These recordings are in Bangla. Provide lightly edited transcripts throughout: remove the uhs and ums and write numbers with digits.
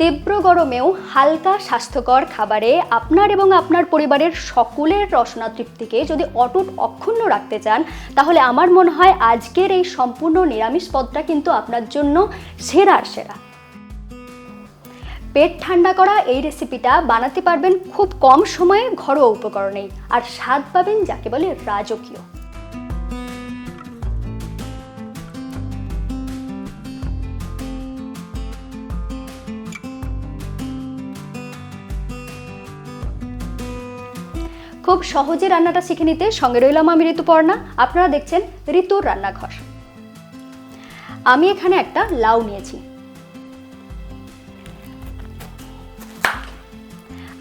তীব্র গরমেও হালকা স্বাস্থ্যকর খাবারে আপনার এবং আপনার পরিবারের সকলের রসনা তৃপ্তিকে যদি অটুট অক্ষুণ্ণ রাখতে চান, তাহলে আমার মনে হয় আজকের এই সম্পূর্ণ নিরামিষ পদটা কিন্তু আপনার জন্য সেরার সেরা। পেট ঠান্ডা করা এই রেসিপিটা বানাতে পারবেন খুব কম সময়ে ঘরোয়া উপকরণেই, আর স্বাদ পাবেন যাকে বলে রাজকীয়। খুব সহজে রান্নাটা শিখে নিতে সঙ্গে রইলাম আমি ঋতুপর্ণা। আপনারা দেখছেন ঋতুর রান্নাঘর। আমি এখানে একটা লাউ নিয়েছি।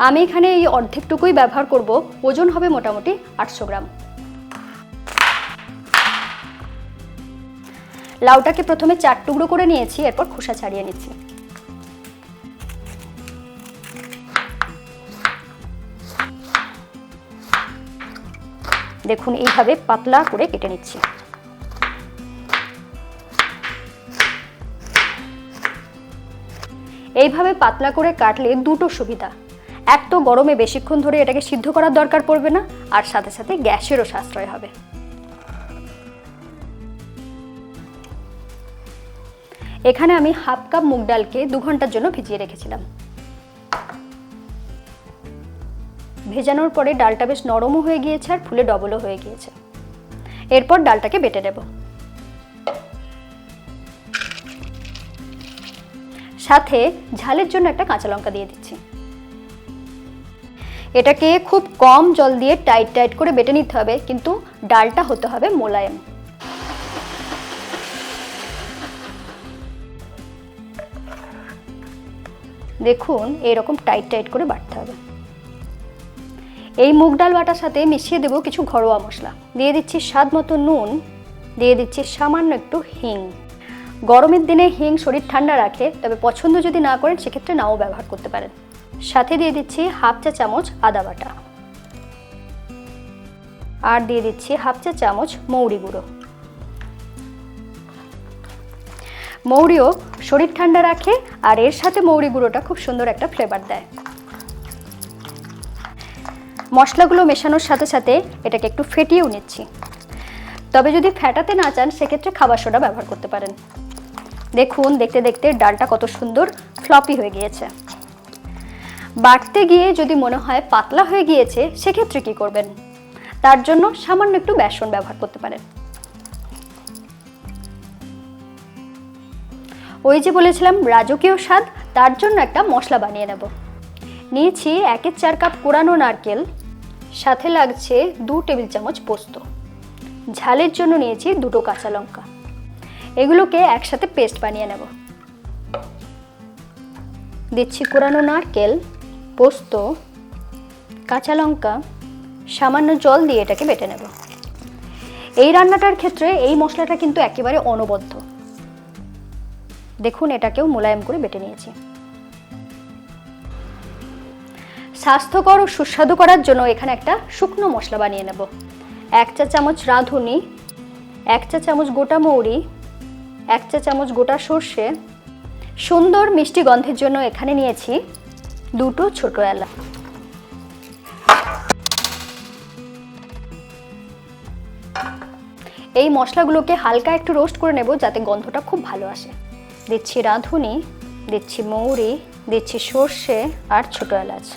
আমি এখানে এই অর্ধেকটুকুই ব্যবহার করব। ওজন হবে মোটামুটি 800 গ্রাম। লাউটাকে প্রথমে 4 টুকরো করে নিয়েছি, এরপর খোসা ছাড়িয়ে নিচ্ছি। দেখুন এইভাবে পাতলা করে কেটে নিচ্ছি। এইভাবে পাতলা করে কাটলে দুটো সুবিধা, এক তো গরমে বেশিক্ষণ ধরে এটাকে সিদ্ধ করার দরকার পড়বে না, আর সাথে সাথে গ্যাসেরও সাশ্রয় হবে। এখানে আমি হাফ কাপ মুগ ডালকে 2 ঘন্টার জন্য ভিজিয়ে রেখেছিলাম। ভেজানোর পরে ডালটা বেশ নরমও হয়ে গিয়েছে আর ফুলে ডবলও হয়ে গিয়েছে। এরপর ডালটাকে বেটে নেব। সাথে ঝালের জন্য একটা কাঁচা লঙ্কা দিয়ে দিচ্ছি। এটাকে খুব কম জল দিয়ে টাইট টাইট করে বেটে নিতে হবে, কিন্তু ডালটা হতে হবে মোলায়েম। দেখুন এরকম টাইট টাইট করে বাটতে হবে। এই মুগ ডাল বাটার সাথে মিশিয়ে দেব কিছু ঘরোয়া মশলা। দিয়ে দিচ্ছি স্বাদ মতো নুন, দিয়ে দিচ্ছি সামান্য একটু হিং। গরমের দিনে হিং শরীর ঠান্ডা রাখে, তবে পছন্দ যদি না করেন সেক্ষেত্রে নাও ব্যবহার করতে পারেন। সাথে দিয়ে দিচ্ছি হাফ চা চামচ আদা বাটা, আর দিয়ে দিচ্ছি হাফ চা চামচ মৌরি গুঁড়ো। মৌরিও শরীর ঠান্ডা রাখে, আর এর সাথে মৌরি গুঁড়োটা খুব সুন্দর একটা ফ্লেভার দেয়। মশলাগুলো মেশানোর সাথে সাথে এটাকে একটু ফেটিয়েও নিচ্ছি। তবে যদি ফেটাতে না চান সেক্ষেত্রে খাবার সোডা ব্যবহার করতে পারেন। দেখুন দেখতে দেখতে ডালটা কত সুন্দর ফ্লপি হয়ে গিয়েছে। বাটতে গিয়ে যদি মনে হয় পাতলা হয়ে গিয়েছে সেক্ষেত্রে কি করবেন? তার জন্য সামান্য একটু বেসন ব্যবহার করতে পারেন। ওই যে বলেছিলাম রাজকীয় স্বাদ, তার জন্য একটা মশলা বানিয়ে নেব। নিয়েছি 1/4 কাপ কোরানো নারকেল, সাথে লাগছে 2 টেবিল চামচ পোস্ত। ঝালের জন্য নিয়েছি 2টো কাঁচা লঙ্কা। এগুলোকে একসাথে পেস্ট বানিয়ে নেব। দিচ্ছি কোরানো নারকেল, পোস্ত, কাঁচা লঙ্কা, সামান্য জল দিয়ে এটাকে বেটে নেব। এই রান্নাটার ক্ষেত্রে এই মশলাটা কিন্তু একেবারে অনবদ্য। দেখুন এটাকেও মোলায়েম করে বেটে নিয়েছি। স্বাস্থ্যকর ও সুস্বাদু করার জন্য এখানে একটা শুকনো মশলা বানিয়ে নেব। 1 চা চামচ রাঁধুনি, 1 চা চামচ গোটা মৌরি, 1 চা চামচ গোটা সর্ষে। সুন্দর মিষ্টি গন্ধের জন্য এখানে নিয়েছি 2টো ছোট এলাচ। এই মশলাগুলোকে হালকা একটু রোস্ট করে নেব যাতে গন্ধটা খুব ভালো আসে। দিচ্ছি রাঁধুনি, দিচ্ছি মৌরি, দিচ্ছি সর্ষে আর ছোট এলাচ।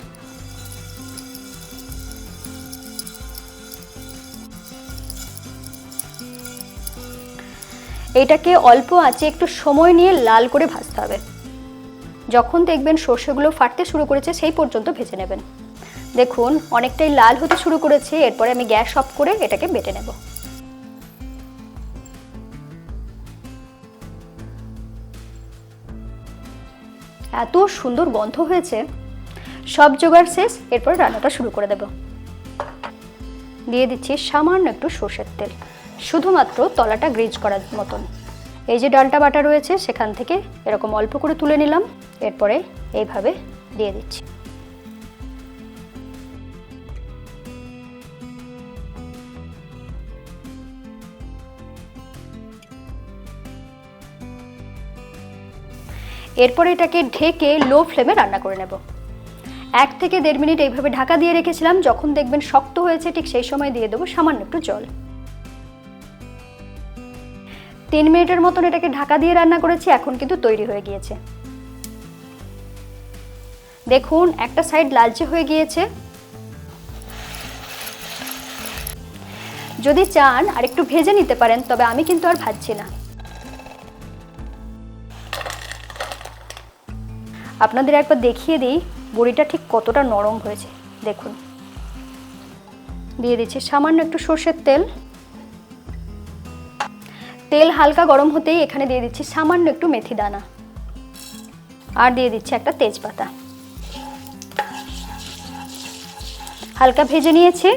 এটাকে অল্প আঁচে একটু সময় নিয়ে লাল করে ভাজতে হবে। যখন দেখবেন সর্ষেগুলো ফাটতে শুরু করেছে সেই পর্যন্ত ভেজে নেবেন। দেখুন অনেকটাই লাল হতে শুরু করেছে। এরপরে আমি গ্যাস অফ করে এটাকে বেটে নেব। এত সুন্দর গন্ধ হয়েছে। সব জোগাড় শেষ, এরপর রান্নাটা শুরু করে দেব। দিয়ে দিচ্ছি সামান্য একটু সর্ষের তেল, শুধুমাত্র তলাটা গ্রিজ করার মতন। এই যে ডালটা বাটা রয়েছে সেখান থেকে এরকম অল্প করে তুলে নিলাম, এরপরে এইভাবে দিয়ে দিচ্ছি। এরপর এটাকে ঢেকে লো ফ্লেমে রান্না করে নেব। 1 থেকে 1.5 মিনিট এইভাবে ঢাকা দিয়ে রেখেছিলাম। যখন দেখবেন শক্ত হয়েছে ঠিক সেই সময় দিয়ে দেবো সামান্য একটু জল। 3 মিনিটের মতন এটাকে ঢাকা দিয়ে রান্না করেছি, এখন কিন্তু তৈরি হয়ে গিয়েছে। দেখুন একটা সাইড লালচে হয়ে গিয়েছে। যদি চান আর একটু ভেজে নিতে পারেন, তবে আমি কিন্তু আর ভাজছি না। আপনাদের একবার দেখিয়ে দিই বড়িটা ঠিক কতটা নরম হয়েছে। দেখুন, দিয়ে দিচ্ছি সামান্য একটু সরষের তেল। তেল হালকা গরম হতেই এখানে দিয়ে দিচ্ছি সামান্য একটু মেথি দানা, আর দিয়ে দিচ্ছি একটা তেজপাতা। হালকা ভেজে নিয়েছি,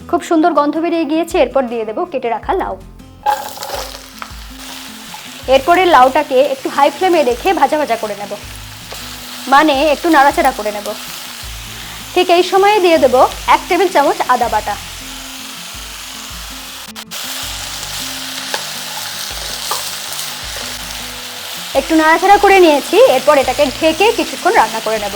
খুব সুন্দর গন্ধ বেরিয়ে গিয়েছে। এরপর দিয়ে দেবো কেটে রাখা লাউ। এরপরে লাউটাকে একটু হাই ফ্লেমে রেখে ভাজা ভাজা করে নেব, মানে একটু নাড়াচাড়া করে নেব। ঠিক এই সময়ে দিয়ে দেবো 1 টেবিল চামচ আদা বাটা। একটু নাড়াচাড়া করে নিয়েছি। এরপর এটাকে ঢেকে কিছুক্ষণ রান্না করে নেব।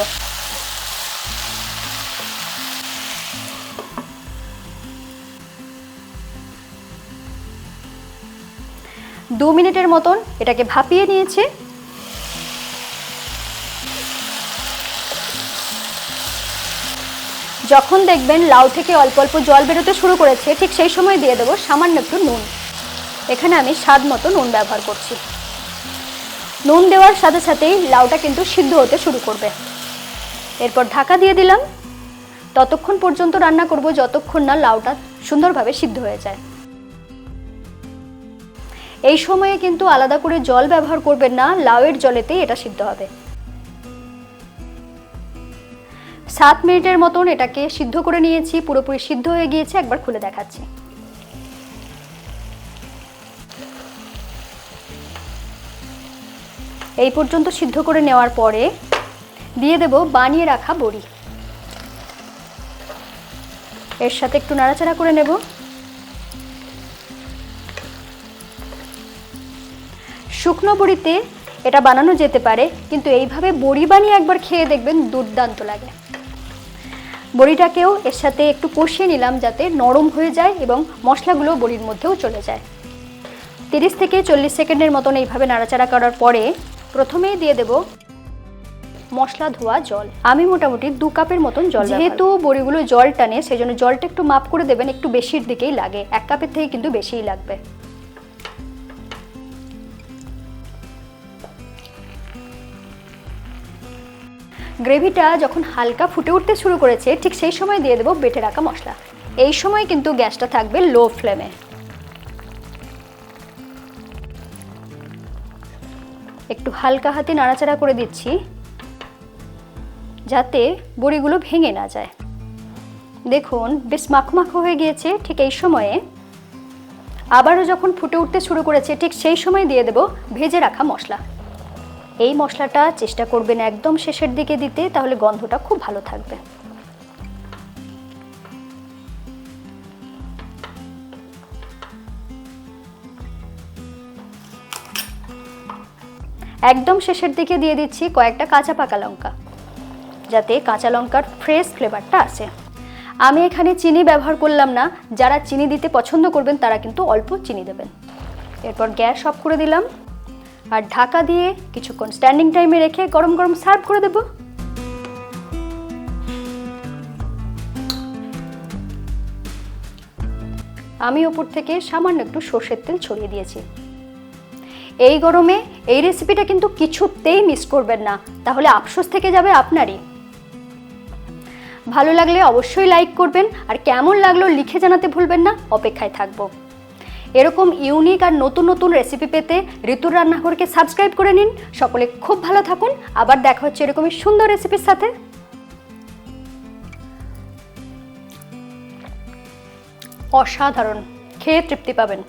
দু মিনিটের মতন এটাকে ভাপিয়ে নিয়েছি। যখন দেখবেন লাউ থেকে অল্প অল্প জল বেরোতে শুরু করেছে, ঠিক সেই সময় দিয়ে দেবো সামান্য একটু নুন। এখানে আমি স্বাদ মতো নুন ব্যবহার করছি। নুন দেওয়ার সাথে সাথেই লাউটা কিন্তু সিদ্ধ হতে শুরু করবে। এরপর ঢাকা দিয়ে দিলাম। ততক্ষণ পর্যন্ত রান্না করব যতক্ষণ না লাউটা সুন্দরভাবে সিদ্ধ হয়ে যায়। এই সময়ে কিন্তু আলাদা করে জল ব্যবহার করবেন না, লাউয়ের জলেতেই এটা সিদ্ধ হবে। 7 মিনিটের মতন এটাকে সিদ্ধ করে নিয়েছি, পুরোপুরি সিদ্ধ হয়ে গিয়েছে। একবার খুলে দেখাচ্ছি। এই পর্যন্ত সিদ্ধ করে নেওয়ার পরে দিয়ে দেব বানিয়ে রাখা বড়ি। এর সাথে একটু নাড়াচাড়া করে নেব। শুকনো বড়িতে এটা বানানো যেতে পারে, কিন্তু এইভাবে বড়ি বানিয়ে একবার খেয়ে দেখবেন, দুর্দান্ত লাগে। বড়িটাকেও এর সাথে একটু কষিয়ে নিলাম যাতে নরম হয়ে যায় এবং মশলাগুলো বড়ির মধ্যেও চলে যায়। 30 থেকে 40 সেকেন্ডের মতন এইভাবে নাড়াচাড়া করার পরে প্রথমেই দিয়ে দেব মশলা ধোয়া জল। আমি মোটামুটি 2 কাপের মতন জল। যেহেতু বড়িগুলো জল টানে, সেই জন্য জলটা একটু মাপ করে দেবেন, একটু বেশির দিকেই লাগে। 1 কাপের থেকে কিন্তু বেশিই লাগবে। গ্রেভিটা যখন হালকা ফুটে উঠতে শুরু করেছে, ঠিক সেই সময় দিয়ে দেবো বেটে রাখা মশলা। এই সময় কিন্তু গ্যাসটা থাকবে লো ফ্লেমে। একটু হালকা হাতে নাড়াচাড়া করে দিচ্ছি যাতে বড়িগুলো ভেঙে না যায়। দেখুন বেশ মাখো মাখো হয়ে গিয়েছে। ঠিক এই সময়ে আবারও যখন ফুটে উঠতে শুরু করেছে, ঠিক সেই সময় দিয়ে দেব ভেজে রাখা মশলা। এই মশলাটা চেষ্টা করবেন একদম শেষের দিকে দিতে, তাহলে গন্ধটা খুব ভালো থাকবে। একদম শেষের দিকে দিয়ে দিচ্ছি কয়েকটা কাঁচা পাকা লঙ্কা, যাতে কাঁচা লঙ্কার ফ্রেশ ফ্লেভারটা আসে। আমি এখানে চিনি ব্যবহার করলাম না। যারা চিনি দিতে পছন্দ করবেন তারা কিন্তু অল্প চিনি দেবেন। এরপর গ্যাস অফ করে দিলাম আর ঢাকা দিয়ে কিছুক্ষণ স্ট্যান্ডিং টাইমে রেখে গরম গরম সার্ভ করে দেব। আমি ওপর থেকে সামান্য একটু সরষের তেল ছড়িয়ে দিয়েছি। এই গরমে এই রেসিপিটা কিন্তু কিছুতেই মিস করবেন না, তাহলে আফসোস থেকে যাবে আপনারই। ভালো লাগলে অবশ্যই লাইক করবেন, আর কেমন লাগলো লিখে জানাতে ভুলবেন না। অপেক্ষায় থাকবো। এরকম ইউনিক আর নতুন নতুন রেসিপি পেতে ঋতুর রান্নাঘরকে সাবস্ক্রাইব করে নিন। সকলে খুব ভালো থাকুন। আবার দেখা হচ্ছে এরকমই সুন্দর রেসিপির সাথে। অসাধারণ, খেয়ে তৃপ্তি পাবেন।